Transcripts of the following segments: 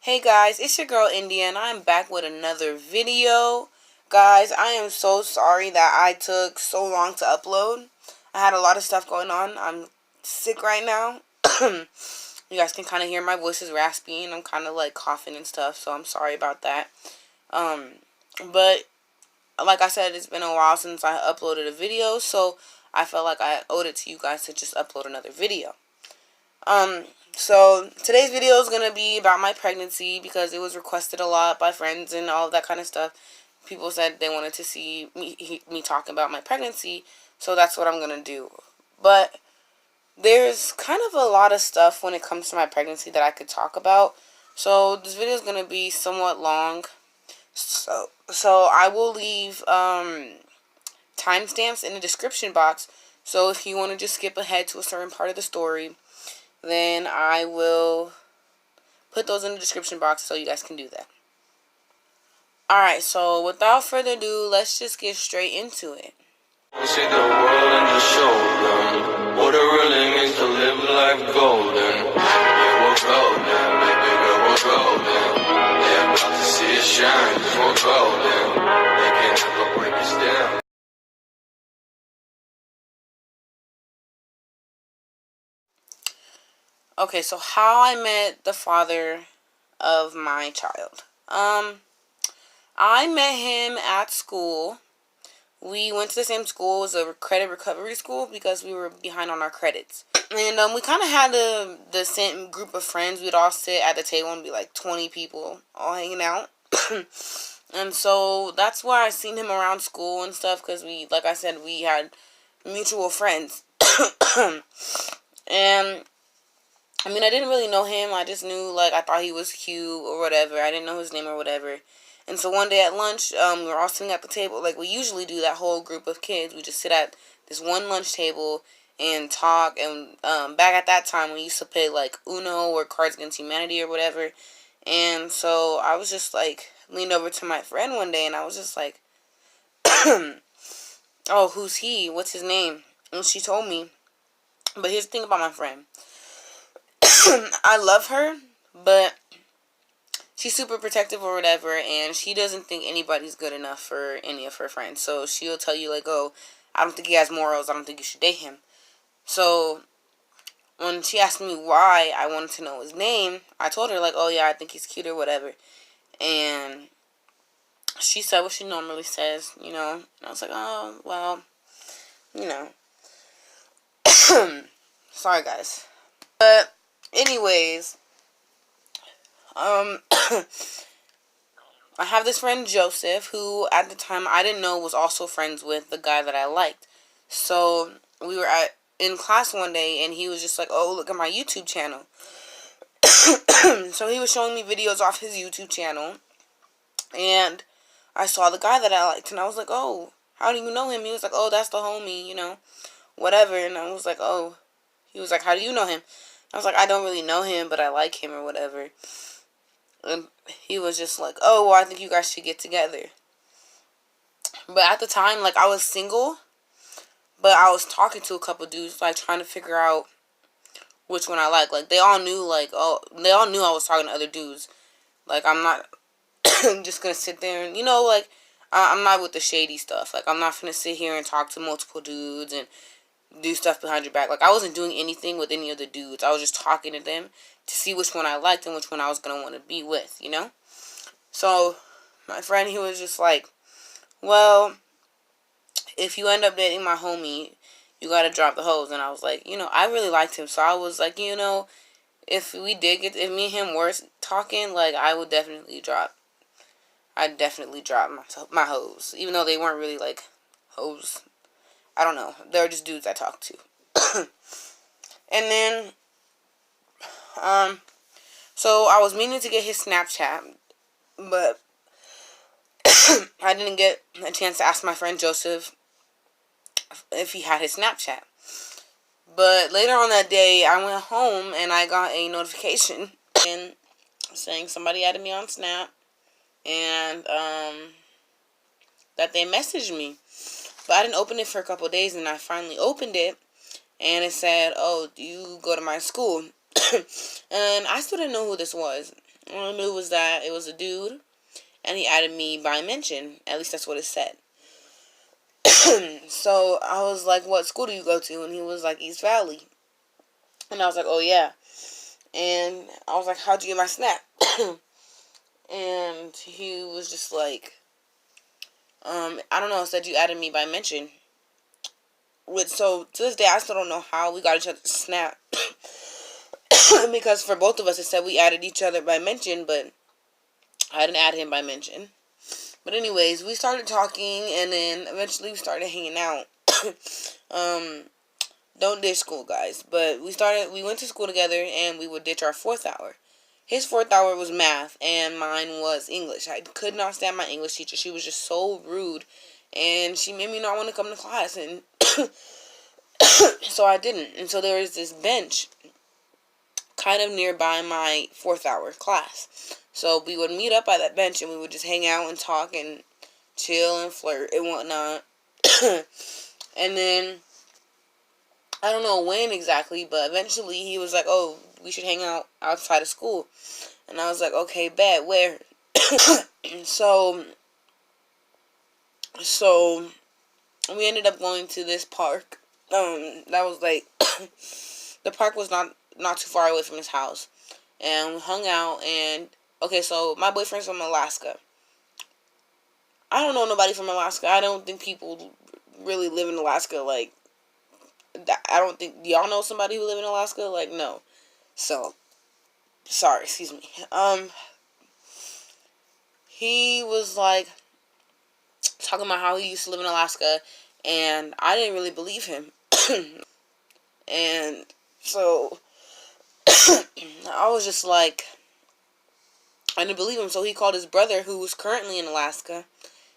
Hey guys, it's your girl India and I'm back with another video. Guys, I am so sorry that I took so long to upload. I had a lot of stuff going on. I'm sick right now. You guys can kind of hear my voice is raspy and I'm kind of like coughing and stuff, so I'm sorry about that. But like I said, it's been a while since I uploaded a video, so I felt like I owed it to you guys to just upload another video. So today's video is going to be about my pregnancy because it was requested a lot by friends and all of that kind of stuff. People said they wanted to see me talking about my pregnancy, so that's what I'm going to do. But there's kind of a lot of stuff when it comes to my pregnancy that I could talk about. So this video is going to be somewhat long. So I will leave timestamps in the description box. So if you want to just skip ahead to a certain part of the story, then I will put those in the description box so you guys can do that. Alright, so without further ado, let's just get straight into it. See the world and just show them what it really means to live life golden. Yeah, we're golden, baby girl, we're golden. They're about to see it shine, 'cause we're golden. They can never break us down. Okay, so how I met the father of my child. I met him at school. We went to the same school. It was a credit recovery school because we were behind on our credits. And we kind of had the same group of friends. We'd all sit at the table and be like 20 people all hanging out. And so that's where I seen him around school and stuff because we, like I said, we had mutual friends. And I mean, I didn't really know him. I just knew, like, I thought he was cute or whatever. I didn't know his name or whatever. And so one day at lunch, we were all sitting at the table. Like we usually do, that whole group of kids. We just sit at this one lunch table and talk. And back at that time, we used to play, like, Uno or Cards Against Humanity or whatever. And so I was just, like, leaned over to my friend one day. And I was just like, oh, who's he? What's his name? And she told me. But here's the thing about my friend. I love her, but she's super protective or whatever, and she doesn't think anybody's good enough for any of her friends. So she'll tell you, like, oh, I don't think he has morals, I don't think you should date him. So when she asked me why I wanted to know his name, I told her, like, oh yeah, I think he's cute or whatever. And she said what she normally says, you know. And I was like, oh, well, you know. Sorry, guys. But anyways, I have this friend Joseph who at the time I didn't know was also friends with the guy that I liked. So we were in class one day and he was just like, oh, look at my YouTube channel. So he was showing me videos off his YouTube channel and I saw the guy that I liked and I was like, oh, how do you know him? He was like, oh, that's the homie, you know, whatever. And I was like, oh, he was like, how do you know him? I was like, I don't really know him, but I like him or whatever. And he was just like, oh, well, I think you guys should get together. But at the time, like, I was single, but I was talking to a couple dudes, like, trying to figure out which one I like. Like, they all knew, like, oh, they all knew I was talking to other dudes. Like, I'm not just gonna sit there and, you know, like, I'm not with the shady stuff. Like, I'm not gonna sit here and talk to multiple dudes and do stuff behind your back. Like, I wasn't doing anything with any of the dudes. I was just talking to them to see which one I liked and which one I was going to want to be with, you know? So, my friend, he was just like, well, if you end up dating my homie, you got to drop the hose. And I was like, you know, I really liked him. So, I was like, you know, if me and him were talking, like, I'd definitely drop my hose. Even though they weren't really, like, hoes. I don't know. They're just dudes I talk to. And then, so I was meaning to get his Snapchat, but I didn't get a chance to ask my friend Joseph if he had his Snapchat. But later on that day, I went home and I got a notification saying somebody added me on Snap and, that they messaged me. But I didn't open it for a couple of days, and I finally opened it, and it said, oh, do you go to my school? And I still didn't know who this was. All I knew was that it was a dude, and he added me by mention. At least that's what it said. So I was like, what school do you go to? And he was like, East Valley. And I was like, oh yeah. And I was like, how'd you get my snap? And he was just like, I don't know, said you added me by mention. So to this day, I still don't know how we got each other's snap. Because for both of us, it said we added each other by mention, but I didn't add him by mention. But anyways, we started talking, and then eventually we started hanging out. Don't ditch school, guys. But we went to school together, and we would ditch our 4th hour. His 4th hour was math, and mine was English. I could not stand my English teacher. She was just so rude, and she made me not want to come to class, and so I didn't. And so there was this bench kind of nearby my 4th hour class. So we would meet up at that bench, and we would just hang out and talk and chill and flirt and whatnot. And then I don't know when exactly, but eventually he was like, oh, we should hang out outside of school. And I was like, okay, bet, where? so we ended up going to this park. That was like, the park was not too far away from his house. And we hung out, and, okay, so my boyfriend's from Alaska. I don't know nobody from Alaska. I don't think people really live in Alaska, like, I don't think, do y'all know somebody who live in Alaska? Like, no. So, sorry, excuse me. He was, like, talking about how he used to live in Alaska, and I didn't really believe him. And so, I was just like, I didn't believe him, so he called his brother, who was currently in Alaska,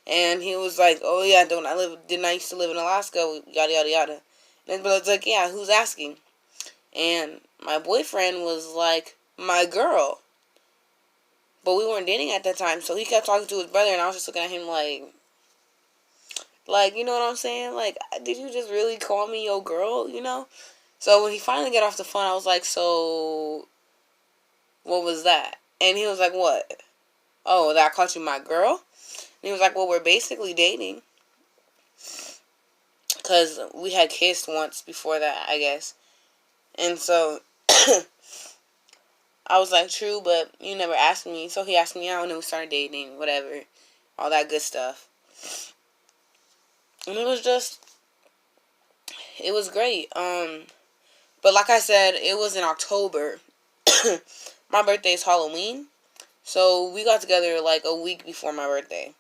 and he was like, oh yeah, didn't I used to live in Alaska, yada yada yada. And the brother's like, yeah, who's asking? And my boyfriend was like, my girl. But we weren't dating at that time, so he kept talking to his brother, and I was just looking at him like, you know what I'm saying? Like, did you just really call me your girl, you know? So when he finally got off the phone, I was like, so, what was that? And he was like, what? Oh, that I called you my girl? And he was like, well, we're basically dating. Because we had kissed once before that, I guess. And so, I was like, true, but you never asked me. So he asked me out, and then we started dating, whatever. All that good stuff. And it was great. But like I said, it was in October. My birthday is Halloween. So we got together like a week before my birthday.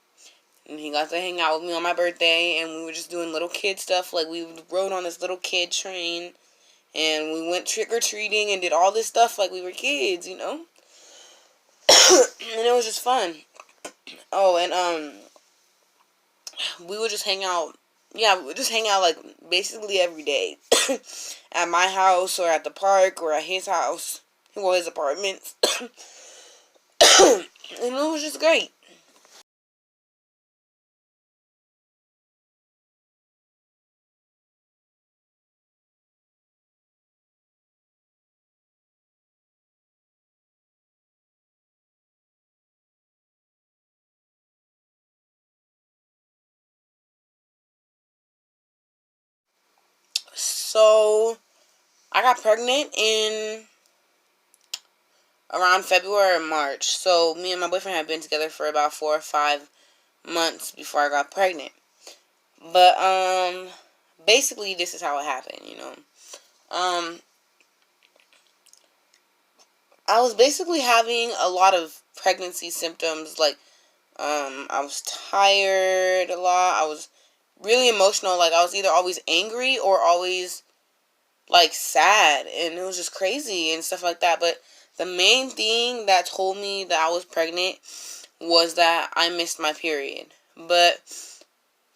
And he got to hang out with me on my birthday, and we were just doing little kid stuff. Like, we rode on this little kid train, and we went trick-or-treating and did all this stuff like we were kids, you know? And it was just fun. Oh, and, we would just hang out. Yeah, we would just hang out, like, basically every day. At my house, or at the park, or at his house. Well, his apartment. And it was just great. So, I got pregnant in around February or March. So, me and my boyfriend had been together for about 4 or 5 months before I got pregnant. But, basically, this is how it happened, you know. I was basically having a lot of pregnancy symptoms, like, I was tired a lot, I was really emotional, like, I was either always angry or always, like, sad, and it was just crazy and stuff like that. But the main thing that told me that I was pregnant was that I missed my period. But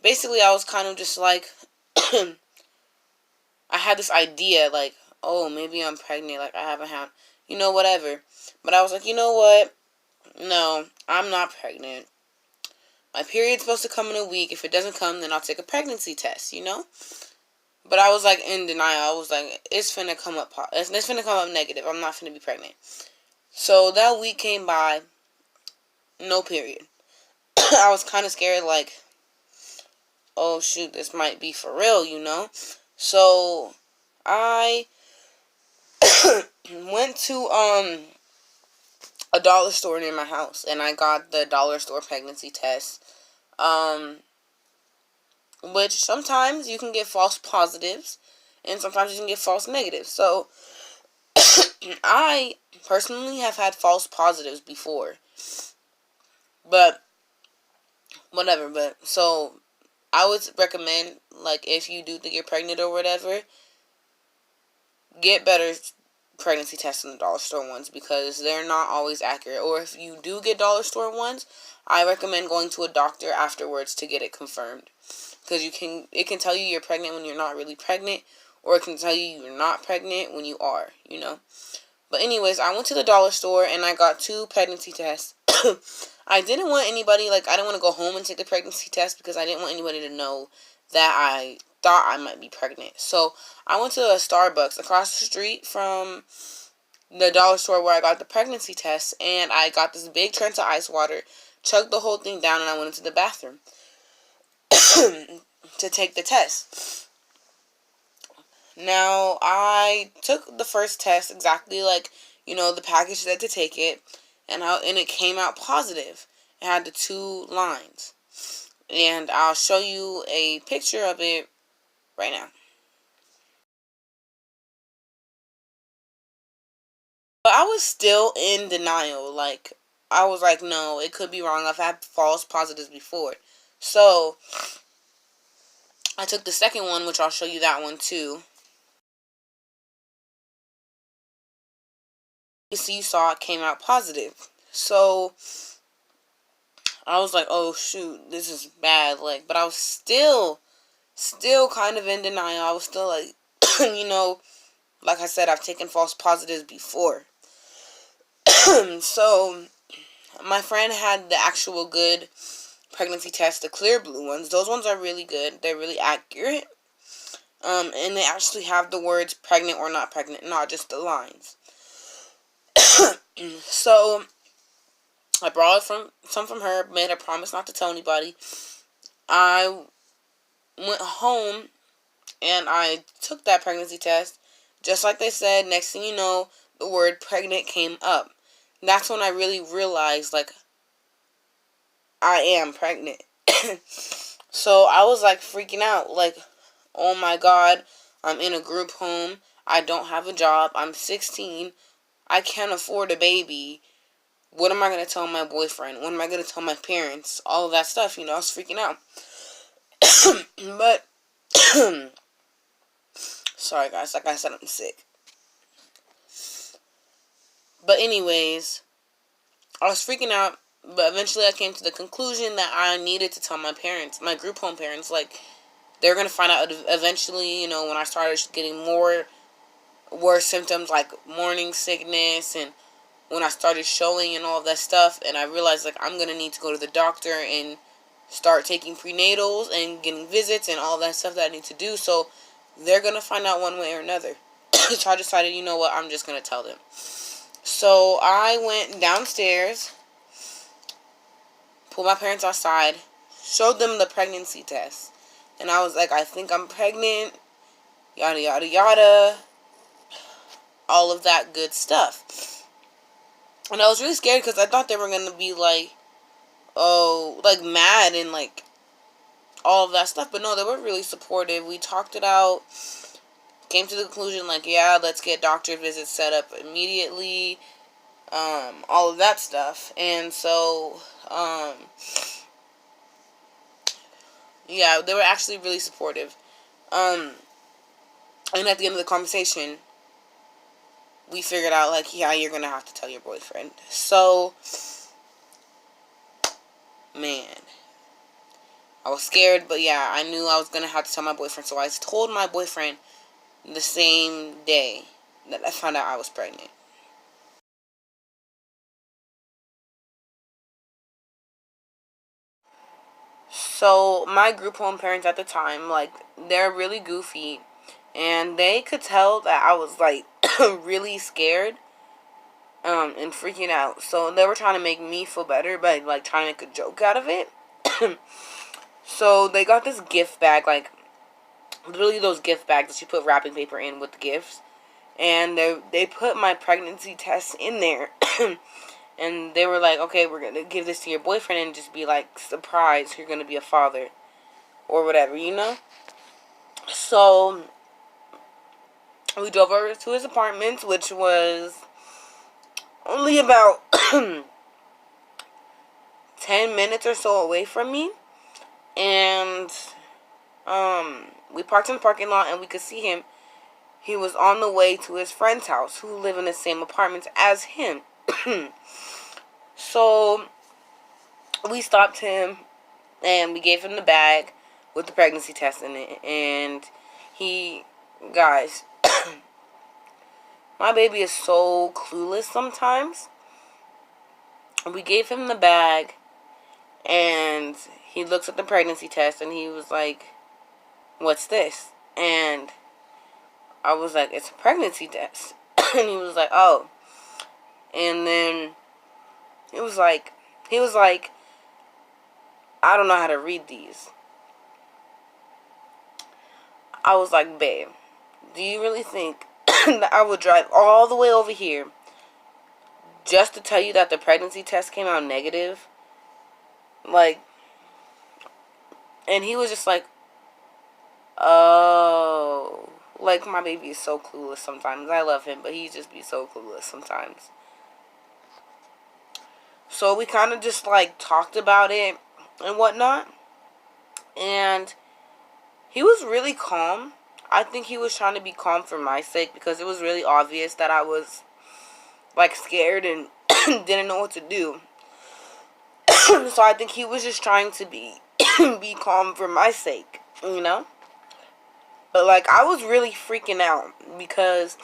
basically, I was kind of just like, I had this idea, like, oh, maybe I'm pregnant, like, I haven't had, you know, whatever. But I was like, you know what? No, I'm not pregnant. My period's supposed to come in a week. If it doesn't come, then I'll take a pregnancy test, you know? But I was, like, in denial. I was like, it's finna come up negative. I'm not finna be pregnant. So that week came by, no period. I was kind of scared, like, oh shoot, this might be for real, you know? So I went to a dollar store near my house, and I got the dollar store pregnancy test. Which sometimes you can get false positives, and sometimes you can get false negatives. So I personally have had false positives before, but whatever. But so I would recommend, like, if you do think you're pregnant or whatever, get better pregnancy tests than the dollar store ones, because they're not always accurate. Or if you do get dollar store ones, I recommend going to a doctor afterwards to get it confirmed, because it can tell you you're pregnant when you're not really pregnant, or it can tell you you're not pregnant when you are, you know. But anyways, I went to the dollar store and I got 2 pregnancy tests. I didn't want anybody, like, I didn't want to go home and take the pregnancy test, because I didn't want anybody to know that I thought I might be pregnant. So I went to a Starbucks across the street from the dollar store where I got the pregnancy test, and I got this big trench of ice water, chugged the whole thing down, and I went into the bathroom to take the test. Now, I took the first test exactly like, you know, the package said to take it, and it came out positive. It had the 2 lines. And I'll show you a picture of it right now. But I was still in denial. Like, I was like, no, it could be wrong. I've had false positives before. So I took the second one, which I'll show you that one too. You see, you saw it came out positive. So I was like, oh shoot, this is bad. Like, but I was still kind of in denial. I was still like, you know, like I said, I've taken false positives before. So my friend had the actual good pregnancy test, the clear blue ones. Those ones are really good. They're really accurate. And they actually have the words pregnant or not pregnant, not just the lines. So I borrowed some from her, made a promise not to tell anybody. I went home and I took that pregnancy test. Just like they said, next thing you know, the word pregnant came up. That's when I really realized, like, I am pregnant. So I was like freaking out, like, oh my god, I'm in a group home, I don't have a job, I'm 16, I can't afford a baby. What am I going to tell my boyfriend? What am I going to tell my parents? All of that stuff, you know, I was freaking out. But, sorry guys, like I said, I'm sick. But anyways, I was freaking out, but eventually I came to the conclusion that I needed to tell my parents, my group home parents, like, they're going to find out eventually, you know, when I started getting worse symptoms, like morning sickness, and when I started showing and all of that stuff, and I realized, like, I'm going to need to go to the doctor and start taking prenatals and getting visits and all that stuff that I need to do, so they're going to find out one way or another. So I decided, you know what, I'm just going to tell them. So I went downstairs, pulled my parents outside, showed them the pregnancy test, and I was like, I think I'm pregnant, yada yada yada, all of that good stuff. And I was really scared because I thought they were going to be like, oh, like mad and like all of that stuff. But no, they were really supportive. We talked it out, came to the conclusion, like, yeah, let's get doctor visits set up immediately, all of that stuff. And so, yeah, they were actually really supportive. And at the end of the conversation, we figured out, like, yeah, you're gonna have to tell your boyfriend. So, man, I was scared, but yeah, I knew I was gonna have to tell my boyfriend. So I told my boyfriend the same day that I found out I was pregnant. So my group home parents at the time, like, they're really goofy, and they could tell that I was, like, really scared. and freaking out. So they were trying to make me feel better by like trying to make a joke out of it. So they got this gift bag, like literally those gift bags that you put wrapping paper in with the gifts, and they put my pregnancy test in there. And they were like, okay, we're gonna give this to your boyfriend and just be like, surprise, you're gonna be a father or whatever, you know. So we drove over to his apartment, which was only about 10 minutes or so away from me. And we parked in the parking lot and we could see him. He was on the way to his friend's house who live in the same apartment as him. So we stopped him and we gave him the bag with the pregnancy test in it. And guys, my baby is so clueless sometimes. We gave him the bag and he looks at the pregnancy test and he was like, what's this? And I was like, it's a pregnancy test. And he was like, oh. And then he was like, I don't know how to read these. I was like, babe, do you really think that I would drive all the way over here just to tell you that the pregnancy test came out negative? Like, and he was just like, oh. Like, my baby is so clueless sometimes. I love him, but he just be so clueless sometimes. So we kind of just, like, talked about it and whatnot. And he was really calm. I think he was trying to be calm for my sake because it was really obvious that I was, like, scared and didn't know what to do. So I think he was just trying to be calm for my sake, you know? But, like, I was really freaking out because,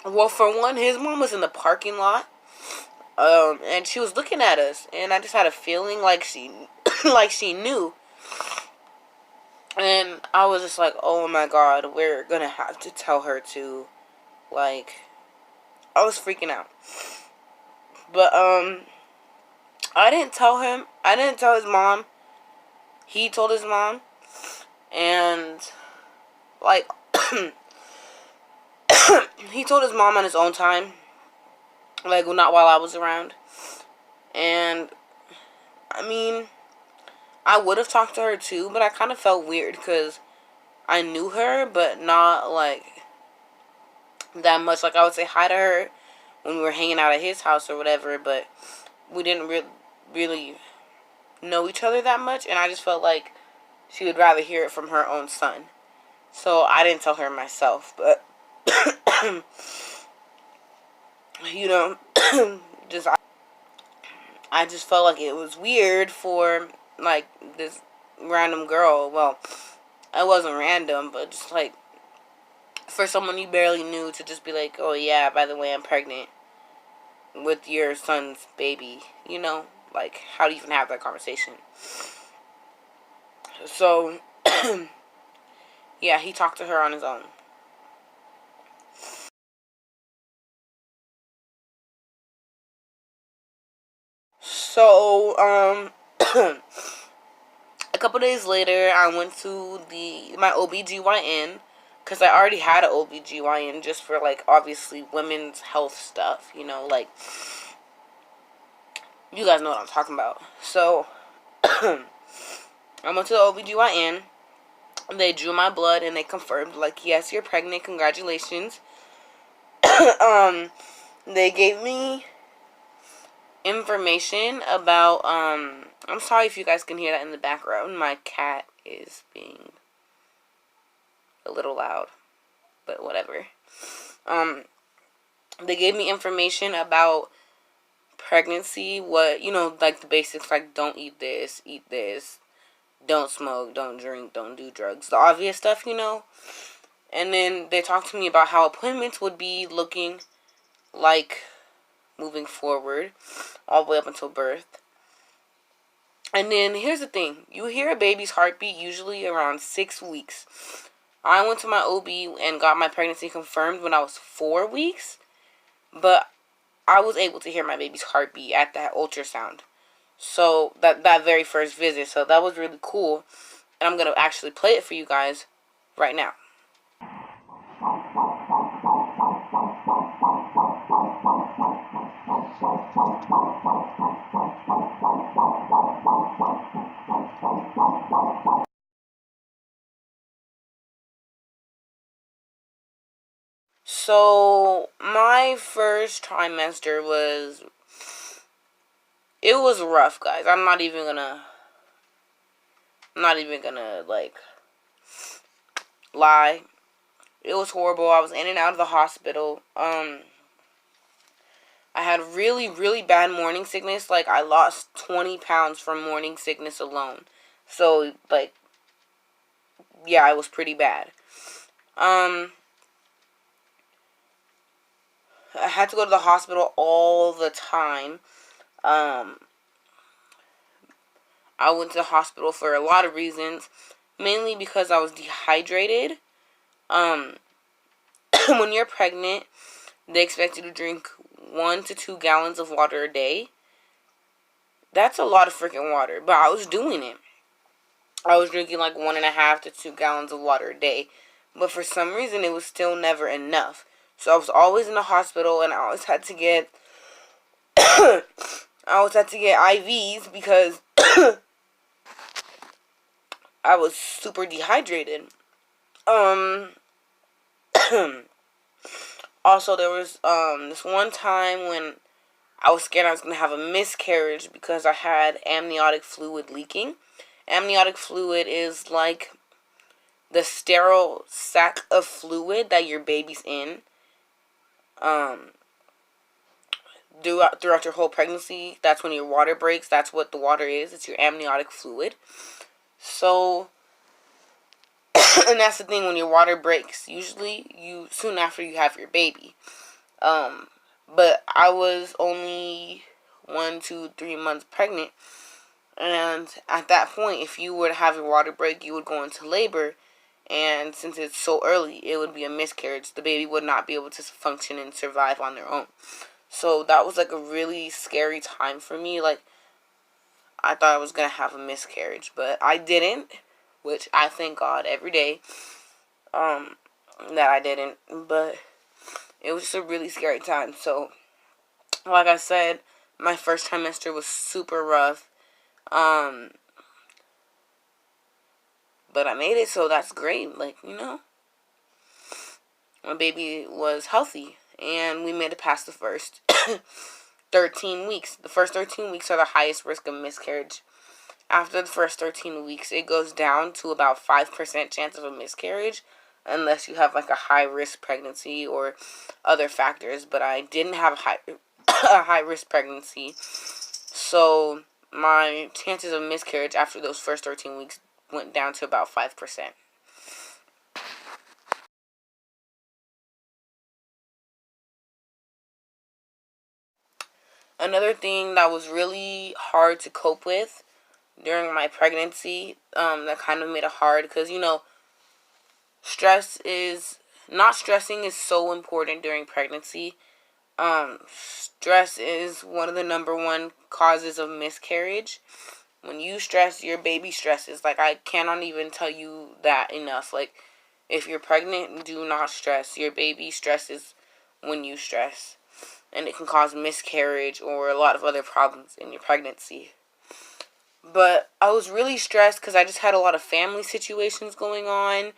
well, for one, his mom was in the parking lot. And she was looking at us, and I just had a feeling like she knew. And I was just like, oh my god, we're gonna have to tell her to, like, I was freaking out. But, I didn't tell him. I didn't tell his mom. He told his mom. And, like, he told his mom on his own time. Like, not while I was around. And, I mean, I would have talked to her too, but I kind of felt weird because I knew her, but not, like, that much. Like, I would say hi to her when we were hanging out at his house or whatever, but we didn't really know each other that much, and I just felt like she would rather hear it from her own son. So I didn't tell her myself, but you know, I just felt like it was weird for, like, this random girl. Well, it wasn't random, but just, like, for someone you barely knew to just be like, oh, yeah, by the way, I'm pregnant with your son's baby. You know? Like, how do you even have that conversation? So, yeah, he talked to her on his own. So, a couple days later, I went to my OBGYN, because I already had an OBGYN just for, like, obviously women's health stuff, you know, like, you guys know what I'm talking about. So, I went to the OBGYN, they drew my blood, and they confirmed, like, yes, you're pregnant, congratulations. They gave me information about, I'm sorry if you guys can hear that in the background. My cat is being a little loud, but whatever. They gave me information about pregnancy, what, you know, like the basics, like don't eat this, don't smoke, don't drink, don't do drugs, the obvious stuff, you know. And then they talked to me about how appointments would be looking like moving forward, all the way up until birth. And then here's the thing. You hear a baby's heartbeat usually around 6 weeks. I went to my OB and got my pregnancy confirmed when I was 4 weeks. But I was able to hear my baby's heartbeat at that ultrasound. So that very first visit. So that was really cool. And I'm going to actually play it for you guys right now. So my first trimester was, it was rough, guys. I'm not even gonna like lie. It was horrible. I was in and out of the hospital. I had really, really bad morning sickness. Like, I lost 20 pounds from morning sickness alone. So, like, yeah, it was pretty bad. I had to go to the hospital all the time. I went to the hospital for a lot of reasons. Mainly because I was dehydrated. When you're pregnant, they expect you to drink 1 to 2 gallons of water a day. That's a lot of freaking water, but I was doing it. I was drinking like 1.5 to 2 gallons of water a day, but for some reason it was still never enough. So I was always in the hospital, and I always had to get IVs because I was super dehydrated. Also, there was this one time when I was scared I was going to have a miscarriage because I had amniotic fluid leaking. Amniotic fluid is like the sterile sac of fluid that your baby's in throughout your whole pregnancy. That's when your water breaks. That's what the water is. It's your amniotic fluid. So, and that's the thing, when your water breaks, usually soon after you have your baby. But I was only 1, 2, 3 months pregnant, and at that point, if you were to have your water break, you would go into labor, and since it's so early, it would be a miscarriage. The baby would not be able to function and survive on their own. So that was like a really scary time for me. Like, I thought I was gonna have a miscarriage, but I didn't, which I thank God every day that I didn't. But it was just a really scary time. So, like I said, my first trimester was super rough. But I made it, so that's great. Like, my baby was healthy, and we made it past the first 13 weeks. The first 13 weeks are the highest risk of miscarriage. After the first 13 weeks, it goes down to about 5% chance of a miscarriage, unless you have like a high-risk pregnancy or other factors. But I didn't have a high-risk pregnancy, so my chances of miscarriage after those first 13 weeks went down to about 5%. Another thing that was really hard to cope with during my pregnancy, that kind of made it hard, because, not stressing is so important during pregnancy. Stress is one of the number one causes of miscarriage. When you stress, your baby stresses. Like, I cannot even tell you that enough. Like, if you're pregnant, do not stress. Your baby stresses when you stress, and it can cause miscarriage or a lot of other problems in your pregnancy. But I was really stressed because I just had a lot of family situations going on.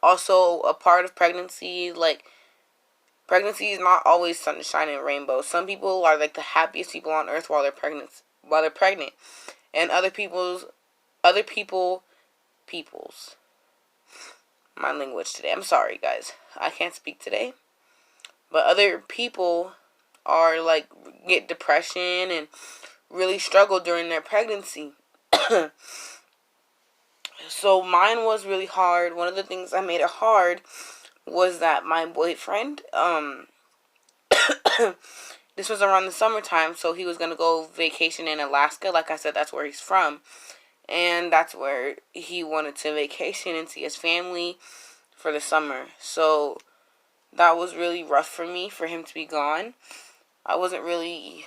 Also, a part of pregnancy, like, pregnancy is not always sunshine and rainbows. Some people are like the happiest people on earth while they're pregnant, and people's, my language today. I'm sorry, guys. I can't speak today. But other people are like, get depression and really struggle during their pregnancy. So mine was really hard. One of the things that made it hard was that my boyfriend, this was around the summertime, so he was going to go vacation in Alaska. Like I said, that's where he's from. And that's where he wanted to vacation and see his family for the summer. So that was really rough for me, for him to be gone. I wasn't really...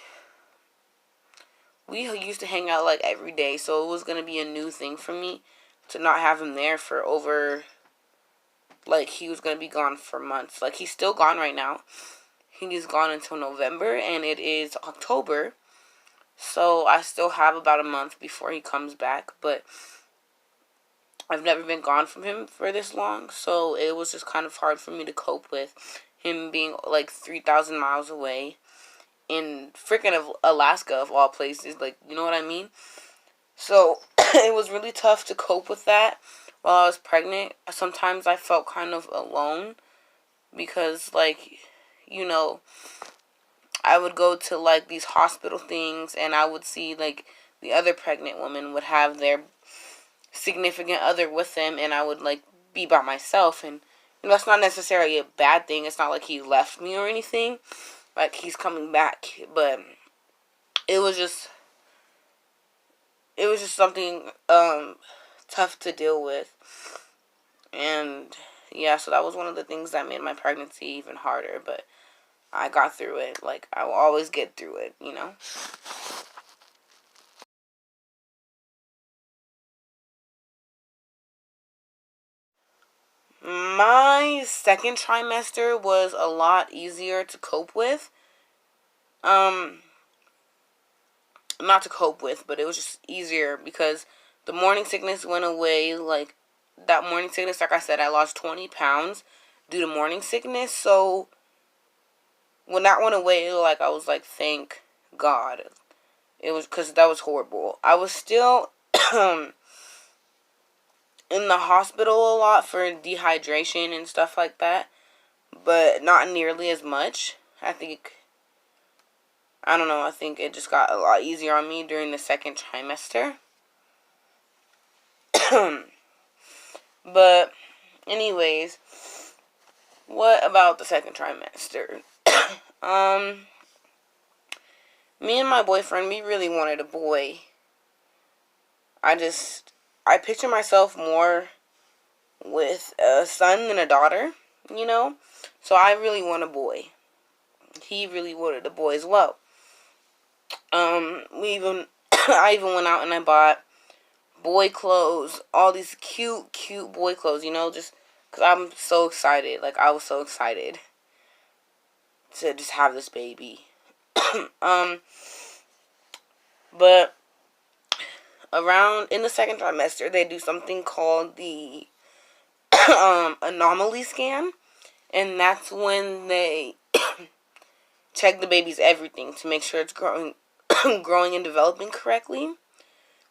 We used to hang out, like, every day, so it was going to be a new thing for me to not have him there for over... Like, he was going to be gone for months. Like, he's still gone right now. He's gone until November, and it is October. So, I still have about a month before he comes back, but I've never been gone from him for this long, so it was just kind of hard for me to cope with him being, like, 3,000 miles away in freaking Alaska, of all places. Like, you know what I mean? So, it was really tough to cope with that while I was pregnant. Sometimes I felt kind of alone because, like, you know, I would go to, like, these hospital things, and I would see, like, the other pregnant women would have their significant other with them, and I would, like, be by myself, and, you know, that's not necessarily a bad thing. It's not like he left me or anything. Like, he's coming back, but it was just something, tough to deal with, and, yeah, so that was one of the things that made my pregnancy even harder, but I got through it. Like, I will always get through it, you know? My second trimester was a lot easier to cope with. Not to cope with, but it was just easier because the morning sickness went away. Like, that morning sickness, like I said, I lost 20 pounds due to morning sickness. So, when that went away, like, I was like, thank God. It was because that was horrible. I was still in the hospital a lot for dehydration and stuff like that, but not nearly as much. I don't know, I think it just got a lot easier on me during the second trimester. But, anyways, what about the second trimester? Me and my boyfriend, we really wanted a boy. I picture myself more with a son than a daughter, you know? So I really want a boy. He really wanted a boy as well. I even went out and I bought boy clothes, all these cute boy clothes, you know, just because I'm so excited. Like, I was so excited to just have this baby. But around in the second trimester, they do something called the anomaly scan, and that's when they check the baby's everything to make sure it's growing growing and developing correctly.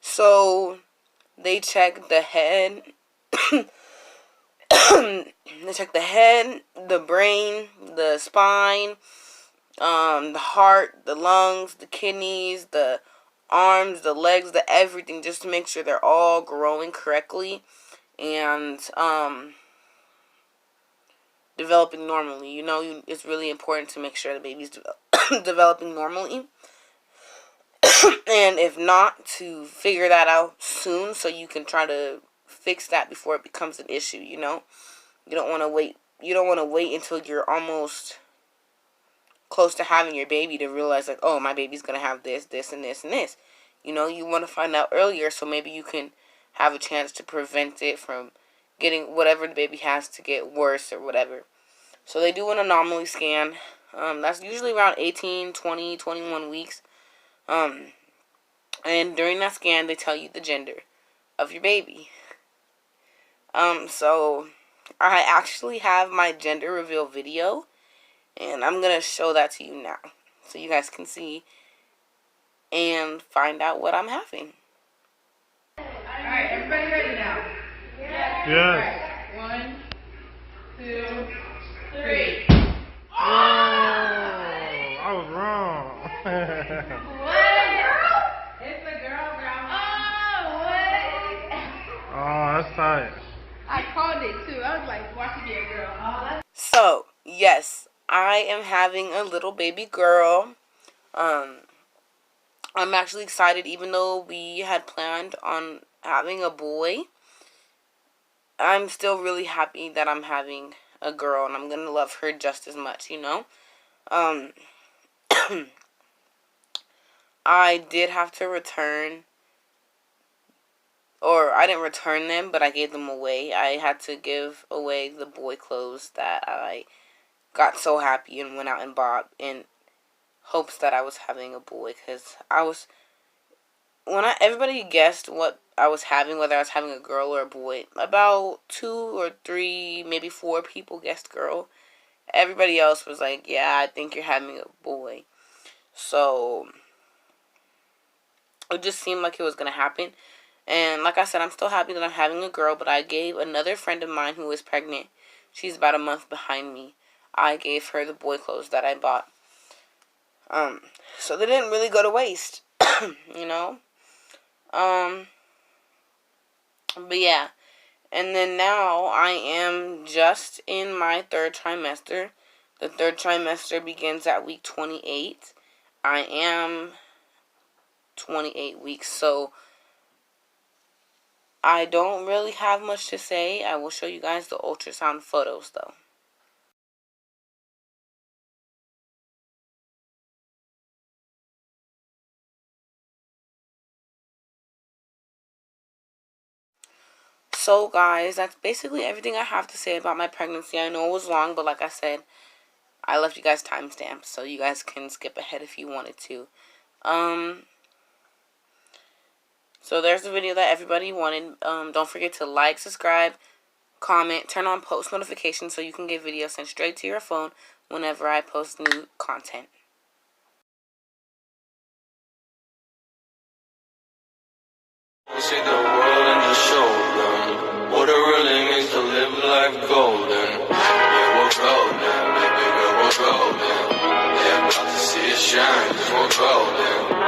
So they check the head. They check the head, the brain, the spine, the heart, the lungs, the kidneys, the arms, the legs, the everything, just to make sure they're all growing correctly and developing normally. You know, it's really important to make sure the baby's developing normally. And if not, to figure that out soon so you can try to fix that before it becomes an issue, you know? You don't want to wait. You don't want to wait until you're almost close to having your baby to realize, like, oh, my baby's going to have this, this, and this, and this. You know, you want to find out earlier so maybe you can have a chance to prevent it from getting whatever the baby has to get worse or whatever. So they do an anomaly scan. That's usually around 18, 20, 21 weeks. And during that scan, they tell you the gender of your baby. So I actually have my gender reveal video, and I'm going to show that to you now so you guys can see and find out what I'm having. Alright, everybody ready now? Yes. Alright, 1, 2, 3. Whoa, I was wrong. What? It's a girl, grandma. Oh, what? Oh, that's tight. I called it too. I was like, watch it be a girl. Oh, that's So, yes, I am having a little baby girl. I'm actually excited, even though we had planned on having a boy. I'm still really happy that I'm having a girl, and I'm gonna love her just as much, you know. I did have to return, or I didn't return them, but I gave them away. I had to give away the boy clothes that I got so happy and went out and bought in hopes that I was having a boy, because everybody guessed what I was having, whether I was having a girl or a boy. About 2 or 3, maybe 4 people guessed girl. Everybody else was like, yeah, I think you're having a boy. So it just seemed like it was going to happen. And like I said, I'm still happy that I'm having a girl, but I gave another friend of mine who is pregnant, she's about a month behind me, I gave her the boy clothes that I bought. So they didn't really go to waste, you know. But yeah. And then now I am just in my 3rd trimester. The 3rd trimester begins at week 28. I am 28 weeks, so I don't really have much to say. I will show you guys the ultrasound photos though. So guys, that's basically everything I have to say about my pregnancy. I know it was long, but like I said, I left you guys timestamps, so you guys can skip ahead if you wanted to. So there's the video that everybody wanted. Don't forget to like, subscribe, comment, turn on post notifications so you can get videos sent straight to your phone whenever I post new content. See the world and just show them what it really means to live life golden. Yeah, we're golden, baby girl, we're golden. They're about to see it shine, 'cause we're golden.